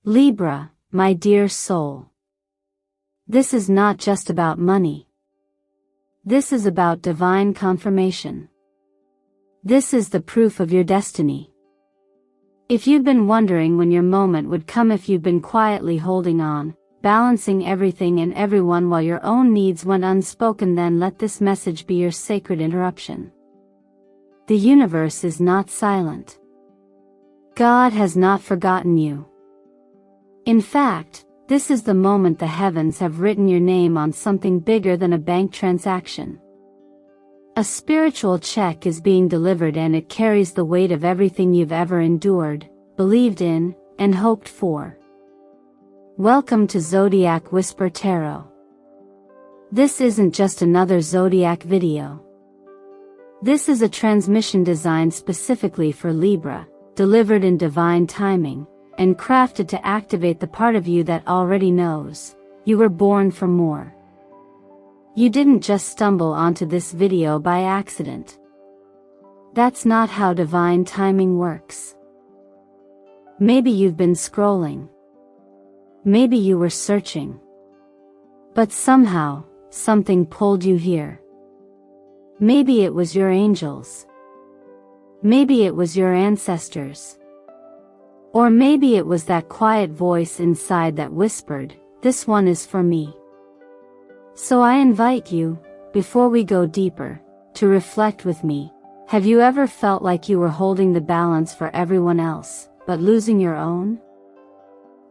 Libra, my dear soul. This is not just about money. This is about divine confirmation. This is the proof of your destiny. If you've been wondering when your moment would come, if you've been quietly holding on, balancing everything and everyone while your own needs went unspoken, then let this message be your sacred interruption. The universe is not silent. God has not forgotten you. In fact, this is the moment the heavens have written your name on something bigger than a bank transaction. A spiritual check is being delivered, and it carries the weight of everything you've ever endured, believed in, and hoped for. Welcome to Zodiac Whisper Tarot. This isn't just another zodiac video. This is a transmission designed specifically for Libra, delivered in divine timing, and crafted to activate the part of you that already knows you were born for more. You didn't just stumble onto this video by accident. That's not how divine timing works. Maybe you've been scrolling. Maybe you were searching. But somehow, something pulled you here. Maybe it was your angels. Maybe it was your ancestors. Or maybe it was that quiet voice inside that whispered, "This one is for me." So I invite you, before we go deeper, to reflect with me. Have you ever felt like you were holding the balance for everyone else, but losing your own?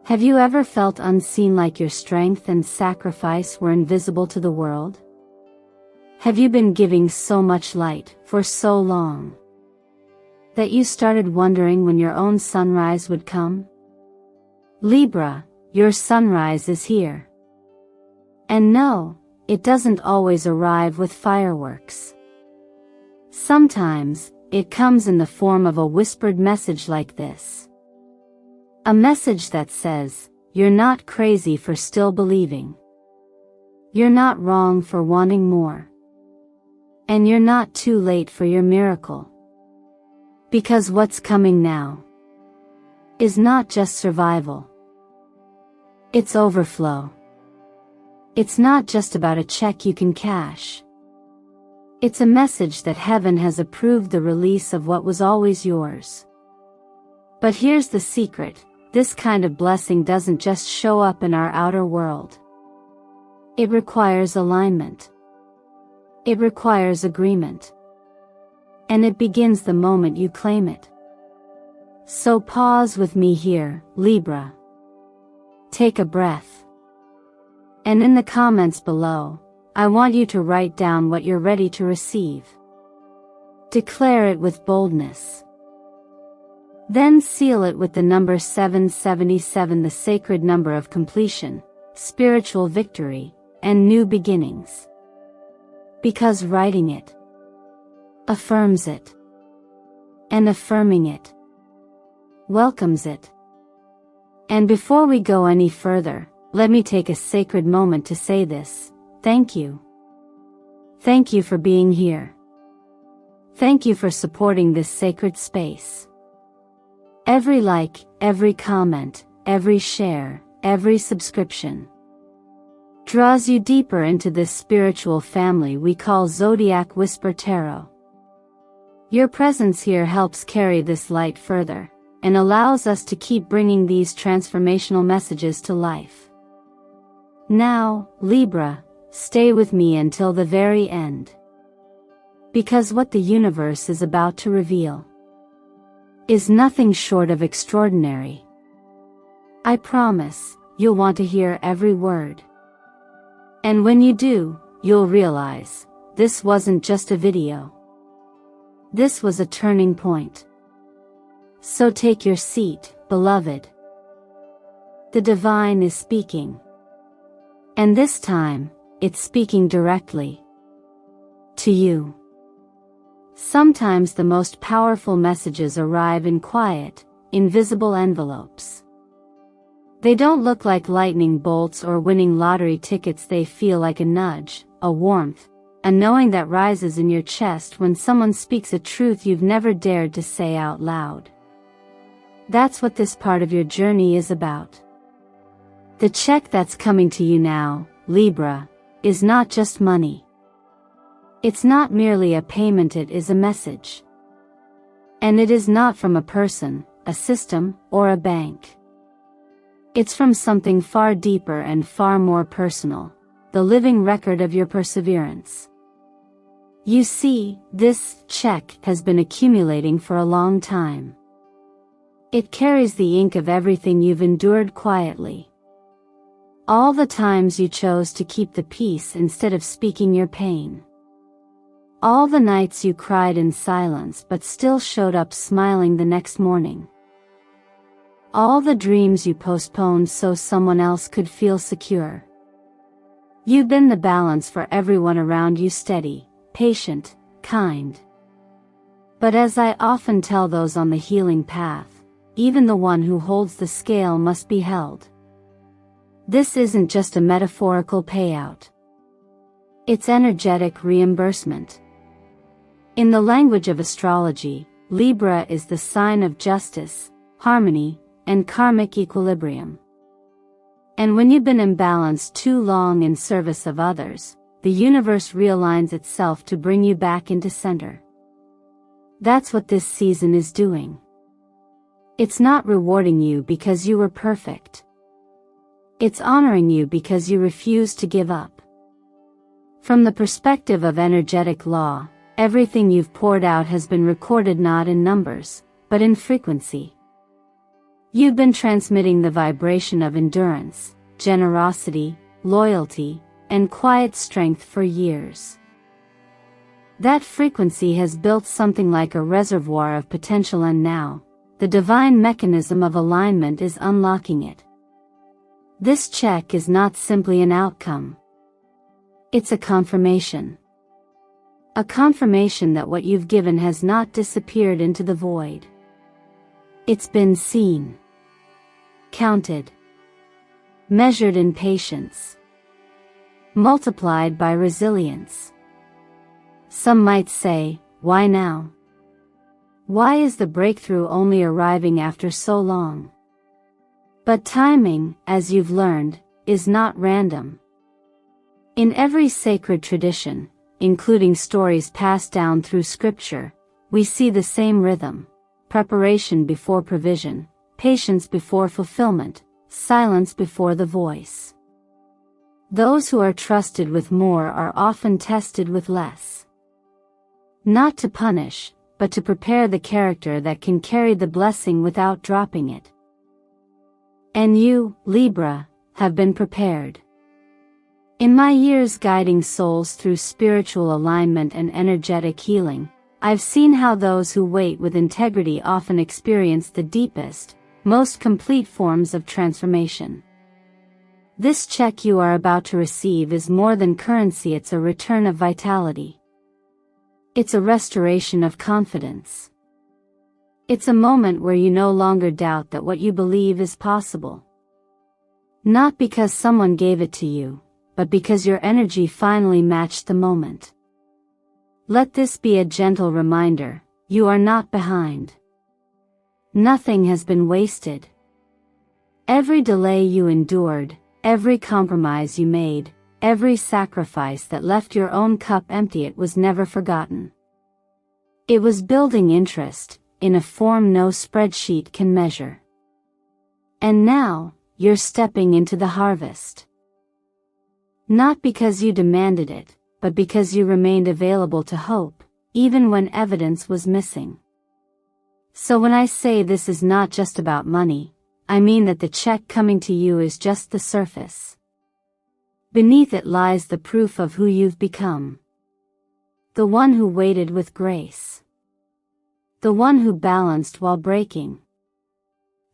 Have you ever felt unseen, like your strength and sacrifice were invisible to the world? Have you been giving so much light for so long that you started wondering when your own sunrise would come? Libra, your sunrise is here. And no, it doesn't always arrive with fireworks. Sometimes, it comes in the form of a whispered message like this. A message that says, you're not crazy for still believing. You're not wrong for wanting more. And you're not too late for your miracle. Because what's coming now is not just survival. It's overflow. It's not just about a check you can cash. It's a message that heaven has approved the release of what was always yours. But here's the secret, this kind of blessing doesn't just show up in our outer world. It requires alignment. It requires agreement. And it begins the moment you claim it. So pause with me here, Libra. Take a breath. And in the comments below, I want you to write down what you're ready to receive. Declare it with boldness. Then seal it with the number 777, the sacred number of completion, spiritual victory, and new beginnings. Because writing it affirms it. And affirming it welcomes it. And before we go any further, let me take a sacred moment to say this. Thank you. Thank you for being here. Thank you for supporting this sacred space. Every like, every comment, every share, every subscription draws you deeper into this spiritual family we call Zodiac Whisper Tarot. Your presence here helps carry this light further, and allows us to keep bringing these transformational messages to life. Now, Libra, stay with me until the very end. Because what the universe is about to reveal is nothing short of extraordinary. I promise, you'll want to hear every word. And when you do, you'll realize, this wasn't just a video. This was a turning point. So take your seat, beloved. The divine is speaking. And this time, it's speaking directly to you. Sometimes the most powerful messages arrive in quiet, invisible envelopes. They don't look like lightning bolts or winning lottery tickets, they feel like a nudge, a warmth, a knowing that rises in your chest when someone speaks a truth you've never dared to say out loud. That's what this part of your journey is about. The check that's coming to you now, Libra, is not just money. It's not merely a payment, it is a message. And it is not from a person, a system, or a bank. It's from something far deeper and far more personal, the living record of your perseverance. You see, this check has been accumulating for a long time. It carries the ink of everything you've endured quietly. All the times you chose to keep the peace instead of speaking your pain. All the nights you cried in silence but still showed up smiling the next morning. All the dreams you postponed so someone else could feel secure. You've been the balance for everyone around you, steady, patient, kind. But as I often tell those on the healing path, even the one who holds the scale must be held. This isn't just a metaphorical payout. It's energetic reimbursement. In the language of astrology, Libra is the sign of justice, harmony, and karmic equilibrium. And when you've been imbalanced too long in service of others, the universe realigns itself to bring you back into center. That's what this season is doing. It's not rewarding you because you were perfect. It's honoring you because you refused to give up. From the perspective of energetic law, everything you've poured out has been recorded not in numbers, but in frequency. You've been transmitting the vibration of endurance, generosity, loyalty, and quiet strength for years. That frequency has built something like a reservoir of potential, and now, the divine mechanism of alignment is unlocking it. This check is not simply an outcome. It's a confirmation. A confirmation that what you've given has not disappeared into the void. It's been seen, counted, measured in patience, multiplied by resilience. Some might say, why now? Why is the breakthrough only arriving after so long? But timing, as you've learned, is not random. In every sacred tradition, including stories passed down through scripture, we see the same rhythm: preparation before provision, patience before fulfillment, silence before the voice. Those who are trusted with more are often tested with less. Not to punish, but to prepare the character that can carry the blessing without dropping it. And you, Libra, have been prepared. In my years guiding souls through spiritual alignment and energetic healing, I've seen how those who wait with integrity often experience the deepest, most complete forms of transformation. This check you are about to receive is more than currency, it's a return of vitality. It's a restoration of confidence. It's a moment where you no longer doubt that what you believe is possible. Not because someone gave it to you, but because your energy finally matched the moment. Let this be a gentle reminder: you are not behind. Nothing has been wasted. Every delay you endured, every compromise you made, every sacrifice that left your own cup empty, it was never forgotten. It was building interest, in a form no spreadsheet can measure. And now, you're stepping into the harvest. Not because you demanded it, but because you remained available to hope, even when evidence was missing. So when I say this is not just about money, I mean that the check coming to you is just the surface. Beneath it lies the proof of who you've become. The one who waited with grace. The one who balanced while breaking.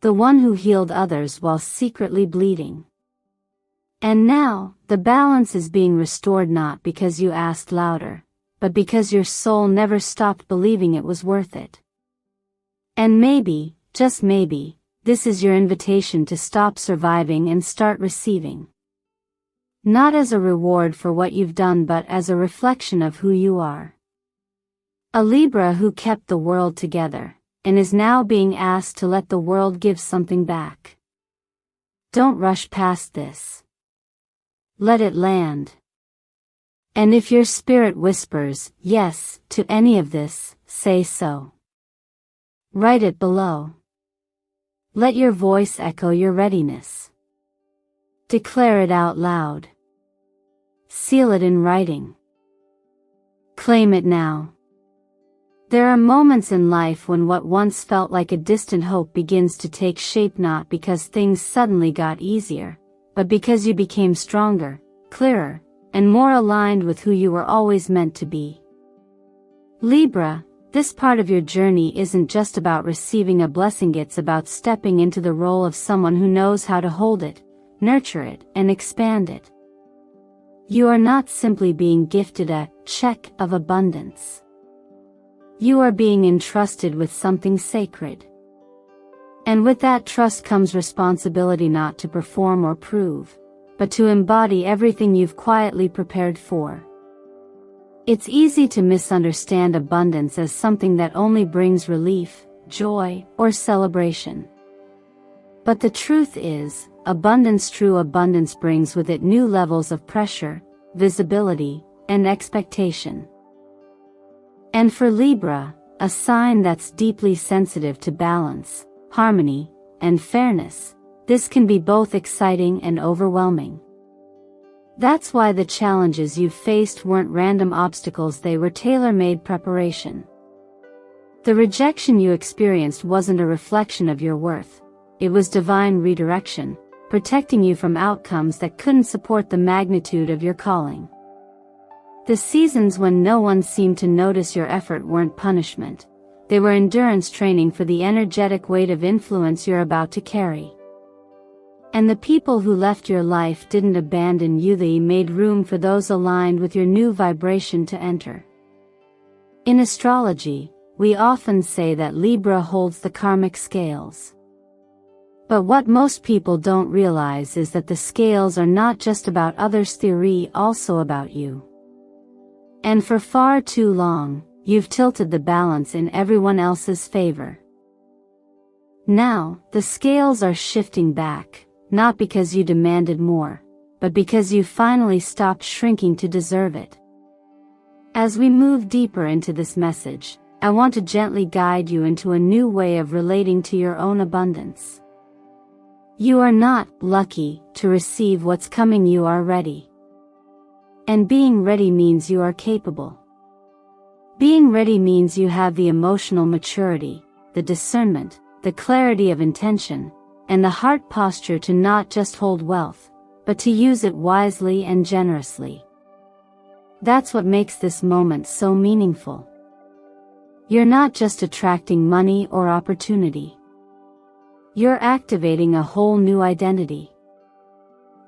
The one who healed others while secretly bleeding. And now, the balance is being restored not because you asked louder, but because your soul never stopped believing it was worth it. And maybe, just maybe, this is your invitation to stop surviving and start receiving. Not as a reward for what you've done, but as a reflection of who you are. A Libra who kept the world together, and is now being asked to let the world give something back. Don't rush past this. Let it land. And if your spirit whispers yes to any of this, say so. Write it below. Let your voice echo your readiness. Declare it out loud. Seal it in writing. Claim it now. There are moments in life when what once felt like a distant hope begins to take shape, not because things suddenly got easier, but because you became stronger, clearer, and more aligned with who you were always meant to be. Libra, this part of your journey isn't just about receiving a blessing, it's about stepping into the role of someone who knows how to hold it, nurture it, and expand it. You are not simply being gifted a check of abundance. You are being entrusted with something sacred. And with that trust comes responsibility, not to perform or prove, but to embody everything you've quietly prepared for. It's easy to misunderstand abundance as something that only brings relief, joy, or celebration. But the truth is, true abundance brings with it new levels of pressure, visibility, and expectation. And for Libra, a sign that's deeply sensitive to balance, harmony, and fairness, this can be both exciting and overwhelming. That's why the challenges you've faced weren't random obstacles, they were tailor-made preparation. The rejection you experienced wasn't a reflection of your worth, it was divine redirection, protecting you from outcomes that couldn't support the magnitude of your calling. The seasons when no one seemed to notice your effort weren't punishment, they were endurance training for the energetic weight of influence you're about to carry. And the people who left your life didn't abandon you, they made room for those aligned with your new vibration to enter. In astrology, we often say that Libra holds the karmic scales. But what most people don't realize is that the scales are not just about others' theory, also about you. And for far too long, you've tilted the balance in everyone else's favor. Now, the scales are shifting back, not because you demanded more, but because you finally stopped shrinking to deserve it. As we move deeper into this message, I want to gently guide you into a new way of relating to your own abundance. You are not lucky to receive what's coming, you are ready. And being ready means you are capable. Being ready means you have the emotional maturity, the discernment, the clarity of intention, and the heart posture to not just hold wealth, but to use it wisely and generously. That's what makes this moment so meaningful. You're not just attracting money or opportunity. You're activating a whole new identity.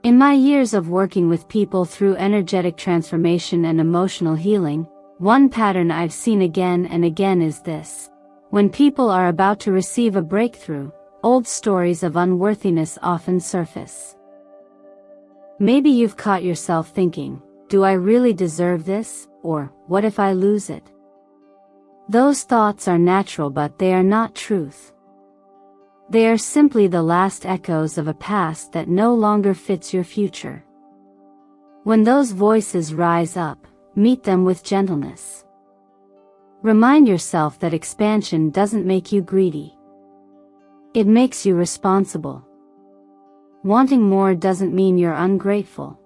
In my years of working with people through energetic transformation and emotional healing, one pattern I've seen again and again is this. When people are about to receive a breakthrough, old stories of unworthiness often surface. Maybe you've caught yourself thinking, do I really deserve this, or what if I lose it? Those thoughts are natural, but they are not truth. They are simply the last echoes of a past that no longer fits your future. When those voices rise up, meet them with gentleness. Remind yourself that expansion doesn't make you greedy. It makes you responsible. Wanting more doesn't mean you're ungrateful.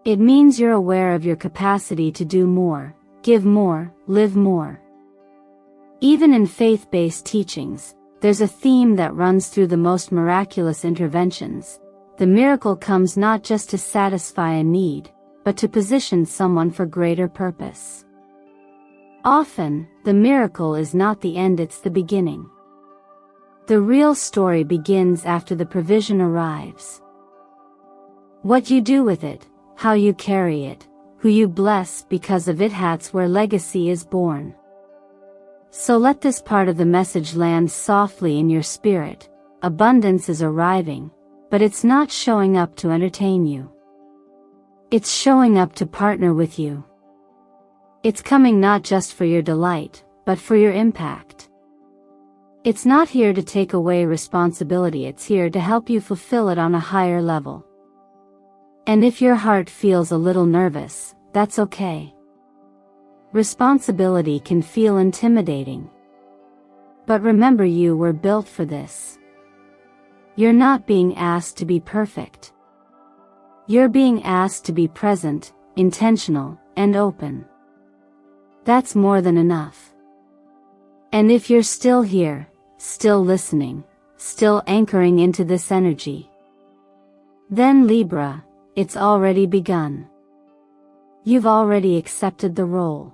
It means you're aware of your capacity to do more, give more, live more. Even in faith-based teachings, there's a theme that runs through the most miraculous interventions. The miracle comes not just to satisfy a need, but to position someone for greater purpose. Often, the miracle is not the end, it's the beginning. The real story begins after the provision arrives. What you do with it, how you carry it, who you bless because of it, that's where legacy is born. So let this part of the message land softly in your spirit. Abundance is arriving, but it's not showing up to entertain you. It's showing up to partner with you. It's coming not just for your delight, but for your impact. It's not here to take away responsibility, it's here to help you fulfill it on a higher level. And if your heart feels a little nervous, that's okay. Responsibility can feel intimidating. But remember, you were built for this. You're not being asked to be perfect. You're being asked to be present, intentional, and open. That's more than enough. And if you're still here, still listening, still anchoring into this energy, then Libra, it's already begun. You've already accepted the role.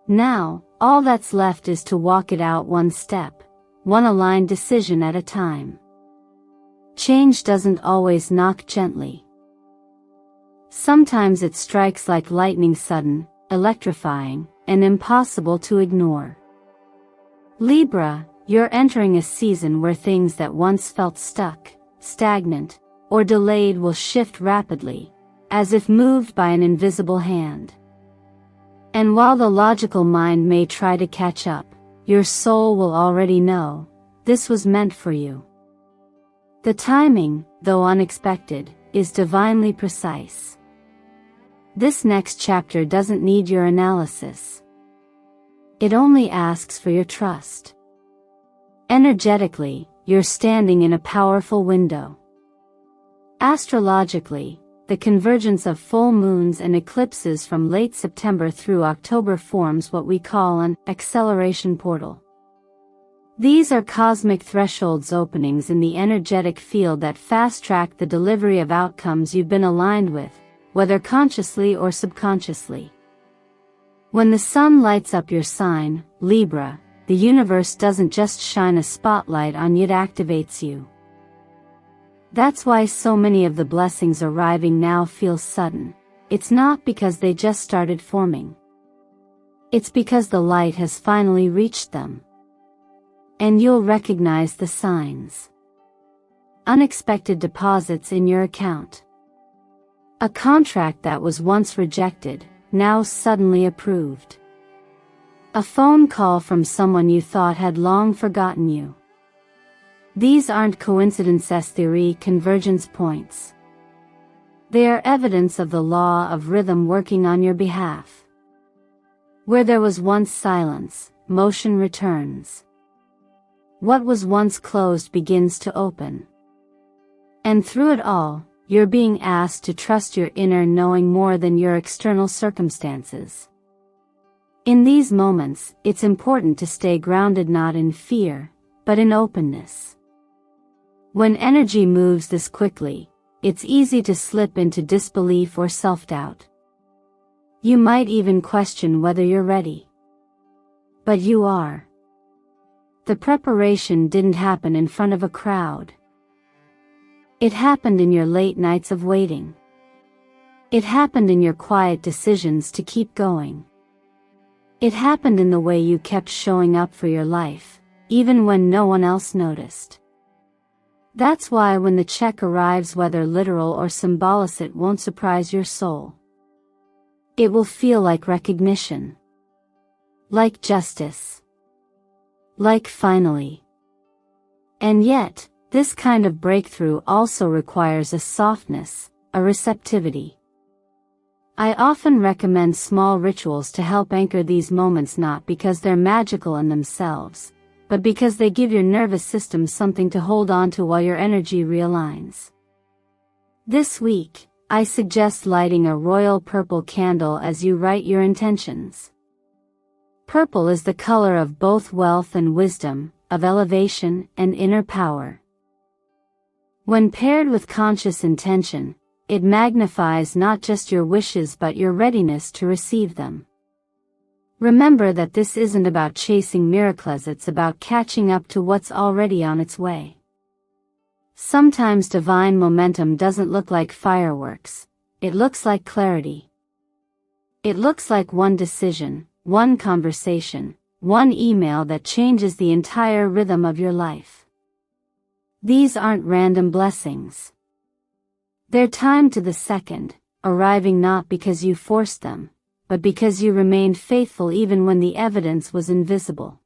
Now, all that's left is to walk it out one step, one aligned decision at a time. Change doesn't always knock gently. Sometimes it strikes like lightning, sudden, electrifying, and impossible to ignore. Libra, you're entering a season where things that once felt stuck, stagnant, or delayed will shift rapidly, as if moved by an invisible hand. And while the logical mind may try to catch up, your soul will already know, this was meant for you. The timing, though unexpected, is divinely precise. This next chapter doesn't need your analysis. It only asks for your trust. Energetically, you're standing in a powerful window. Astrologically, the convergence of full moons and eclipses from late September through October forms what we call an acceleration portal. These are cosmic thresholds, openings in the energetic field that fast-track the delivery of outcomes you've been aligned with, whether consciously or subconsciously. When the sun lights up your sign, Libra, the universe doesn't just shine a spotlight on you, it activates you. That's why so many of the blessings arriving now feel sudden. It's not because they just started forming. It's because the light has finally reached them. And you'll recognize the signs. Unexpected deposits in your account. A contract that was once rejected, now suddenly approved. A phone call from someone you thought had long forgotten you. These aren't coincidences, theory, convergence points. They are evidence of the law of rhythm working on your behalf. Where there was once silence, motion returns. What was once closed begins to open. And through it all, you're being asked to trust your inner knowing more than your external circumstances. In these moments, it's important to stay grounded, not in fear, but in openness. When energy moves this quickly, it's easy to slip into disbelief or self-doubt. You might even question whether you're ready. But you are. The preparation didn't happen in front of a crowd. It happened in your late nights of waiting. It happened in your quiet decisions to keep going. It happened in the way you kept showing up for your life, even when no one else noticed. That's why when the check arrives, whether literal or symbolic, it won't surprise your soul. It will feel like recognition. Like justice. Like finally. And yet, this kind of breakthrough also requires a softness, a receptivity. I often recommend small rituals to help anchor these moments, not because they're magical in themselves, but because they give your nervous system something to hold on to while your energy realigns. This week, I suggest lighting a royal purple candle as you write your intentions. Purple is the color of both wealth and wisdom, of elevation and inner power. When paired with conscious intention, it magnifies not just your wishes but your readiness to receive them. Remember that this isn't about chasing miracles, it's about catching up to what's already on its way. Sometimes divine momentum doesn't look like fireworks, it looks like clarity. It looks like one decision, one conversation, one email that changes the entire rhythm of your life. These aren't random blessings. They're timed to the second, arriving not because you forced them, but because you remained faithful even when the evidence was invisible.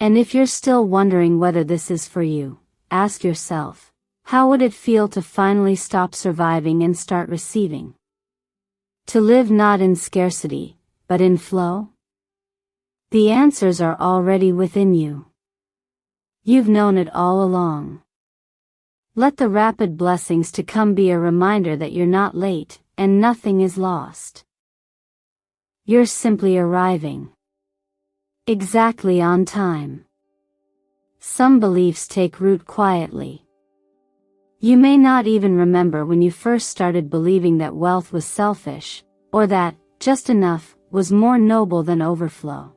And if you're still wondering whether this is for you, ask yourself, how would it feel to finally stop surviving and start receiving? To live not in scarcity, but in flow? The answers are already within you. You've known it all along. Let the rapid blessings to come be a reminder that you're not late, and nothing is lost. You're simply arriving. Exactly on time. Some beliefs take root quietly. You may not even remember when you first started believing that wealth was selfish, or that, just enough, was more noble than overflow.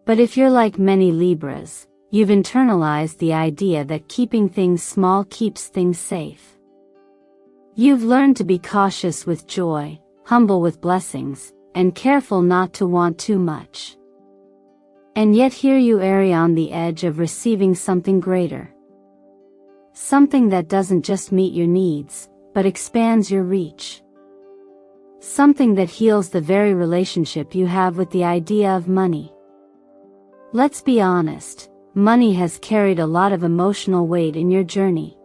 But if you're like many Libras, you've internalized the idea that keeping things small keeps things safe. You've learned to be cautious with joy, humble with blessings, and careful not to want too much. And yet here you err on the edge of receiving something greater. Something that doesn't just meet your needs, but expands your reach. Something that heals the very relationship you have with the idea of money. Let's be honest, money has carried a lot of emotional weight in your journey.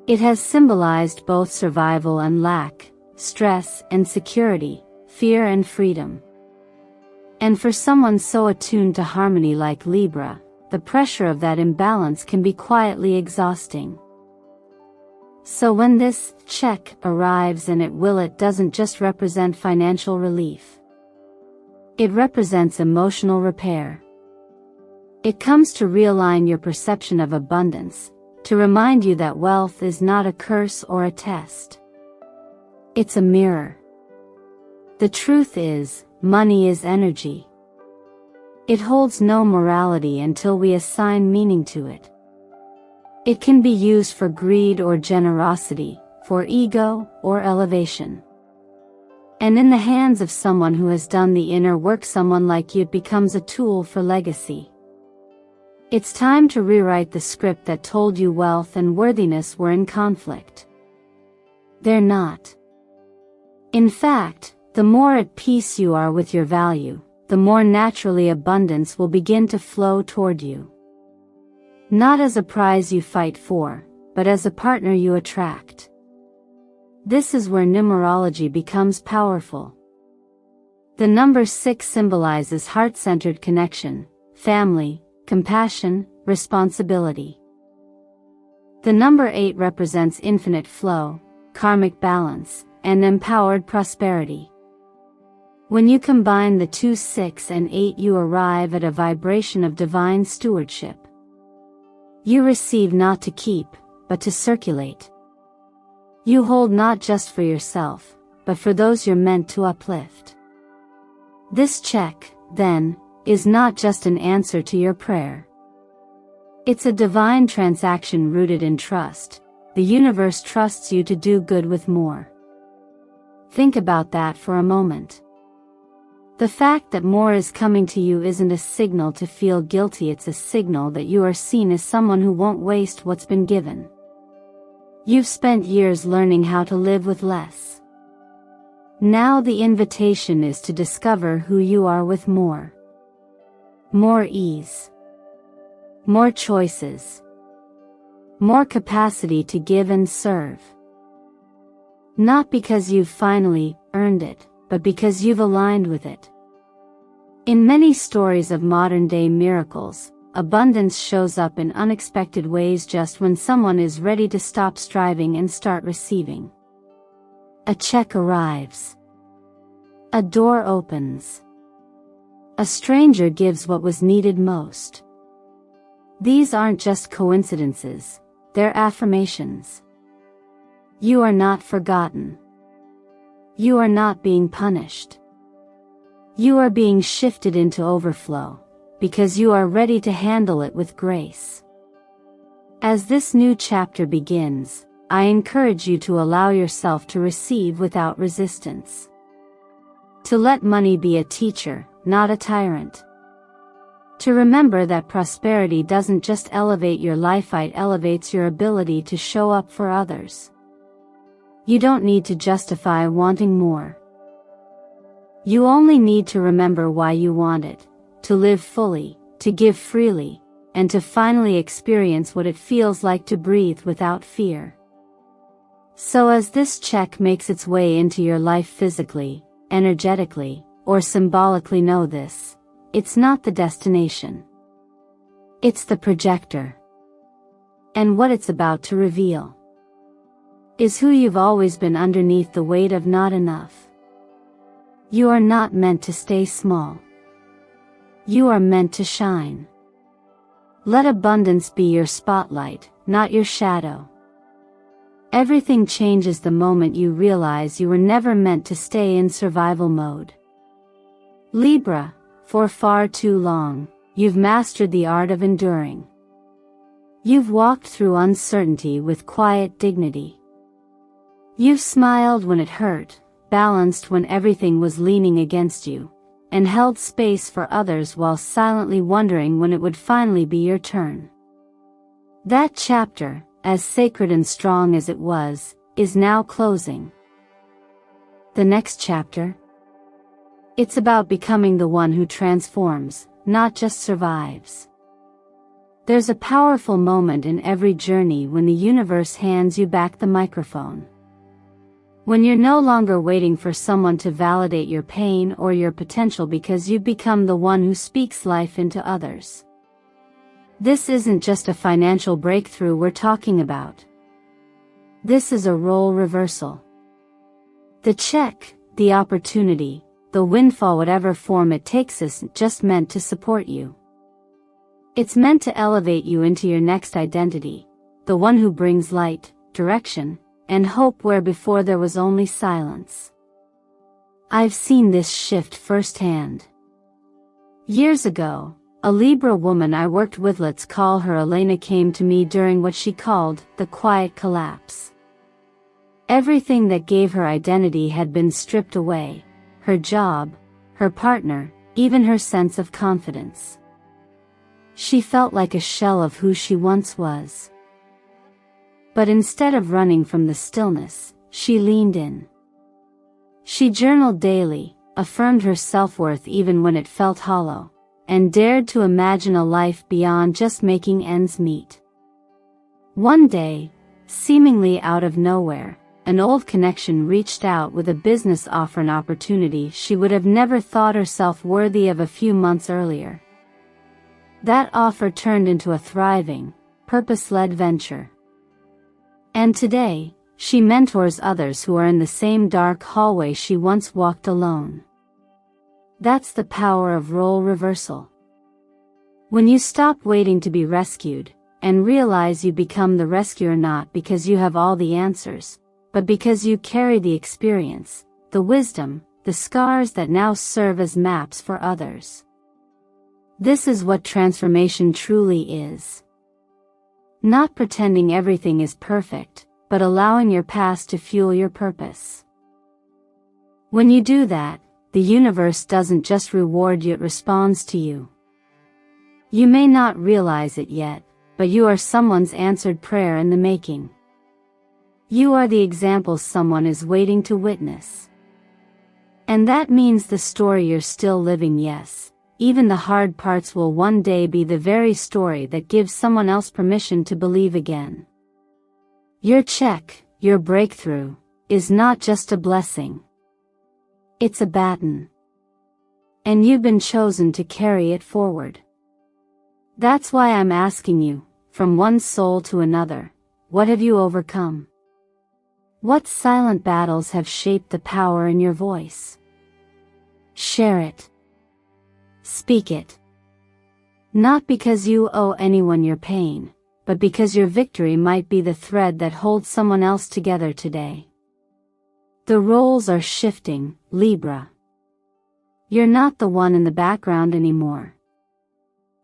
It has symbolized both survival and lack, stress and security, fear and freedom. And for someone so attuned to harmony like Libra, the pressure of that imbalance can be quietly exhausting. So when this check arrives, and it doesn't just represent financial relief. It represents emotional repair. It comes to realign your perception of abundance, to remind you that wealth is not a curse or a test. It's a mirror. The truth is, money is energy. It holds no morality until we assign meaning to it. It can be used for greed or generosity, for ego or elevation. And in the hands of someone who has done the inner work, someone like you, it becomes a tool for legacy. It's time to rewrite the script that told you wealth and worthiness were in conflict. They're not. In fact, the more at peace you are with your value, the more naturally abundance will begin to flow toward you. Not as a prize you fight for, but as a partner you attract. This is where numerology becomes powerful. The number 6 symbolizes heart-centered connection, family, compassion, responsibility. The number 8 represents infinite flow, karmic balance, and empowered prosperity. When you combine the 2, 6, and 8, you arrive at a vibration of divine stewardship. You receive not to keep, but to circulate. You hold not just for yourself, but for those you're meant to uplift. This check, then, is not just an answer to your prayer. It's a divine transaction rooted in trust. The universe trusts you to do good with more. Think about that for a moment. The fact that more is coming to you isn't a signal to feel guilty, it's a signal that you are seen as someone who won't waste what's been given. You've spent years learning how to live with less. Now the invitation is to discover who you are with more. More ease. More choices. More capacity to give and serve. Not because you've finally earned it, but because you've aligned with it. In many stories of modern-day miracles, abundance shows up in unexpected ways just when someone is ready to stop striving and start receiving. A check arrives. A door opens. A stranger gives what was needed most. These aren't just coincidences, they're affirmations. You are not forgotten. You are not being punished. You are being shifted into overflow, because you are ready to handle it with grace. As this new chapter begins, I encourage you to allow yourself to receive without resistance. To let money be a teacher, not a tyrant. To remember that prosperity doesn't just elevate your life, it elevates your ability to show up for others. You don't need to justify wanting more. You only need to remember why you want it, to live fully, to give freely, and to finally experience what it feels like to breathe without fear. So as this check makes its way into your life physically, energetically, or symbolically, know this: it's not the destination. It's the projector. And what it's about to reveal is who you've always been underneath the weight of not enough. You are not meant to stay small. You are meant to shine. Let abundance be your spotlight, not your shadow. Everything changes the moment you realize you were never meant to stay in survival mode. Libra, for far too long, you've mastered the art of enduring. You've walked through uncertainty with quiet dignity. You've smiled when it hurt, balanced when everything was leaning against you, and held space for others while silently wondering when it would finally be your turn. That chapter, as sacred and strong as it was, is now closing. The next chapter? It's about becoming the one who transforms, not just survives. There's a powerful moment in every journey when the universe hands you back the microphone. When you're no longer waiting for someone to validate your pain or your potential because you've become the one who speaks life into others. This isn't just a financial breakthrough we're talking about. This is a role reversal. The check, the opportunity, the windfall, whatever form it takes, isn't just meant to support you. It's meant to elevate you into your next identity, the one who brings light, direction, and hope where before there was only silence. I've seen this shift firsthand. Years ago, a Libra woman I worked with, let's call her Elena, came to me during what she called the quiet collapse. Everything that gave her identity had been stripped away: her job, her partner, even her sense of confidence. She felt like a shell of who she once was. But instead of running from the stillness, she leaned in. She journaled daily, affirmed her self-worth even when it felt hollow, and dared to imagine a life beyond just making ends meet. One day, seemingly out of nowhere, an old connection reached out with a business offer, an opportunity she would have never thought herself worthy of a few months earlier. That offer turned into a thriving, purpose-led venture. And today, she mentors others who are in the same dark hallway she once walked alone. That's the power of role reversal. When you stop waiting to be rescued, and realize you become the rescuer, not because you have all the answers, but because you carry the experience, the wisdom, the scars that now serve as maps for others. This is what transformation truly is. Not pretending everything is perfect, but allowing your past to fuel your purpose. When you do that, the universe doesn't just reward you, it responds to you. You may not realize it yet, but you are someone's answered prayer in the making. You are the example someone is waiting to witness. And that means the story you're still living, yes. Even the hard parts will one day be the very story that gives someone else permission to believe again. Your check, your breakthrough, is not just a blessing. It's a baton. And you've been chosen to carry it forward. That's why I'm asking you, from one soul to another, what have you overcome? What silent battles have shaped the power in your voice? Share it. Speak it. Not because you owe anyone your pain, but because your victory might be the thread that holds someone else together today. The roles are shifting, Libra. You're not the one in the background anymore.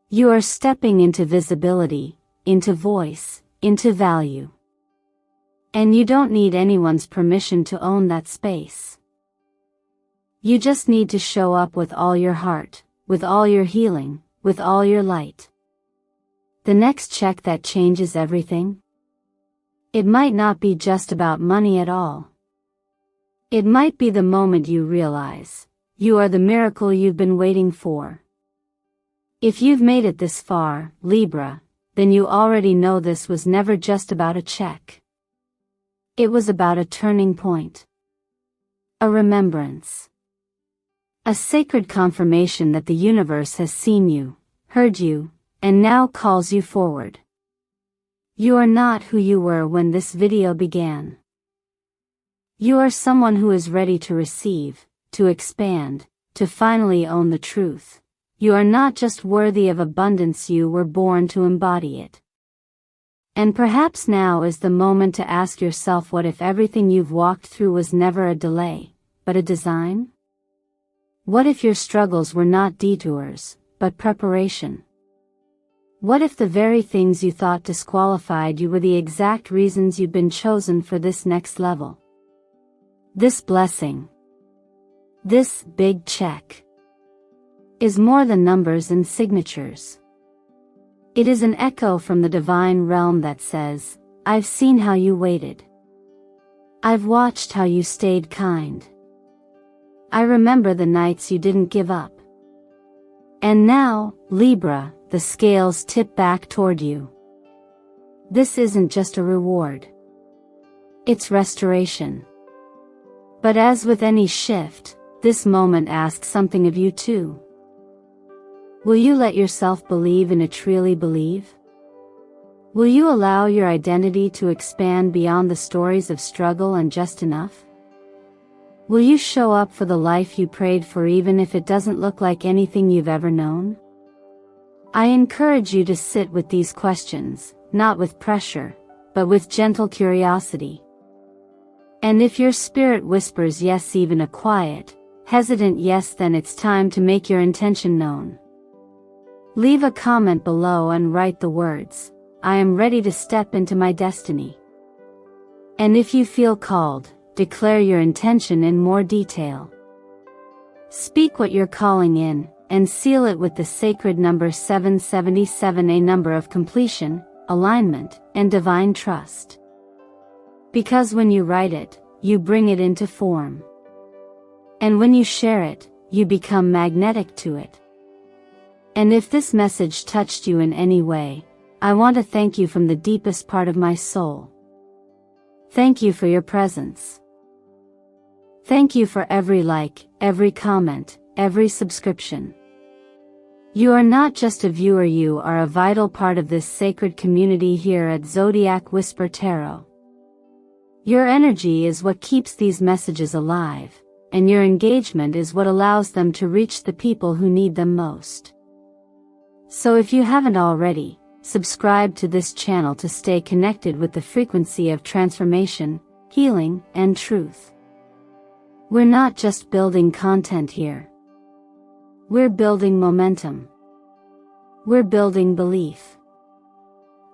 You are stepping into visibility, into voice, into value. And you don't need anyone's permission to own that space. You just need to show up with all your heart, with all your healing, with all your light. The next check that changes everything? It might not be just about money at all. It might be the moment you realize, you are the miracle you've been waiting for. If you've made it this far, Libra, then you already know this was never just about a check. It was about a turning point. A remembrance. A sacred confirmation that the universe has seen you, heard you, and now calls you forward. You are not who you were when this video began. You are someone who is ready to receive, to expand, to finally own the truth. You are not just worthy of abundance, you were born to embody it. And perhaps now is the moment to ask yourself, what if everything you've walked through was never a delay, but a design? What if your struggles were not detours, but preparation? What if the very things you thought disqualified you were the exact reasons you've been chosen for this next level? This blessing, this big check, is more than numbers and signatures. It is an echo from the divine realm that says, I've seen how you waited. I've watched how you stayed kind. I remember the nights you didn't give up. And now, Libra, the scales tip back toward you. This isn't just a reward. It's restoration. But as with any shift, this moment asks something of you too. Will you let yourself believe in it, really believe? Will you allow your identity to expand beyond the stories of struggle and just enough? Will you show up for the life you prayed for, even if it doesn't look like anything you've ever known? I encourage you to sit with these questions, not with pressure, but with gentle curiosity. And if your spirit whispers yes, even a quiet, hesitant yes, then it's time to make your intention known. Leave a comment below and write the words, I am ready to step into my destiny. And if you feel called, declare your intention in more detail. Speak what you're calling in, and seal it with the sacred number 777, a number of completion, alignment, and divine trust. Because when you write it, you bring it into form. And when you share it, you become magnetic to it. And if this message touched you in any way, I want to thank you from the deepest part of my soul. Thank you for your presence. Thank you for every like, every comment, every subscription. You are not just a viewer, you are a vital part of this sacred community here at Zodiac Whisper Tarot. Your energy is what keeps these messages alive, and your engagement is what allows them to reach the people who need them most. So if you haven't already, subscribe to this channel to stay connected with the frequency of transformation, healing, and truth. We're not just building content here. We're building momentum. We're building belief.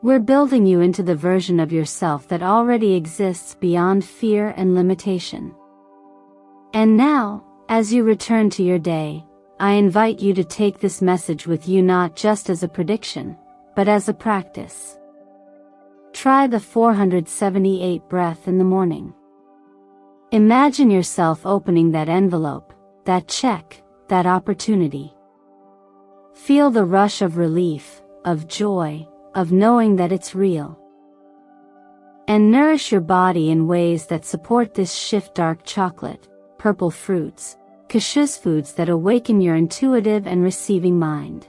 We're building you into the version of yourself that already exists beyond fear and limitation. And now, as you return to your day, I invite you to take this message with you, not just as a prediction, but as a practice. Try the 478 breath in the morning. Imagine yourself opening that envelope, that check, that opportunity. Feel the rush of relief, of joy, of knowing that it's real. And nourish your body in ways that support this shift: dark chocolate, purple fruits, cashew foods that awaken your intuitive and receiving mind.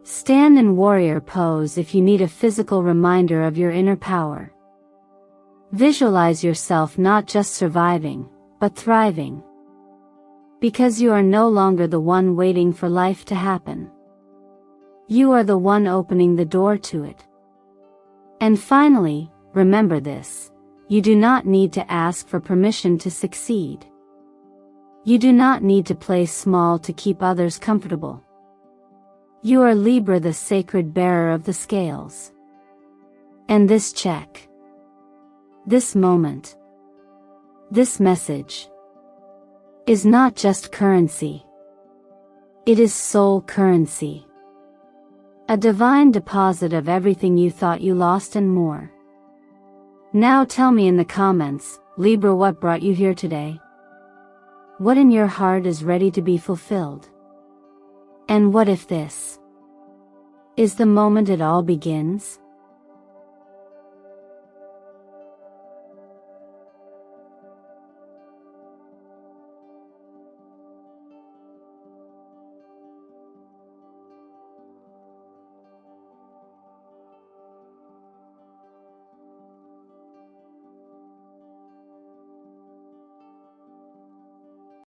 Stand in warrior pose if you need a physical reminder of your inner power. Visualize yourself not just surviving, but thriving. Because you are no longer the one waiting for life to happen. You are the one opening the door to it. And finally, remember this: you do not need to ask for permission to succeed. You do not need to play small to keep others comfortable. You are Libra, the sacred bearer of the scales. And this check, this moment, this message, is not just currency. It is soul currency. A divine deposit of everything you thought you lost and more. Now tell me in the comments, Libra, what brought you here today? What in your heart is ready to be fulfilled? And what if this is the moment it all begins?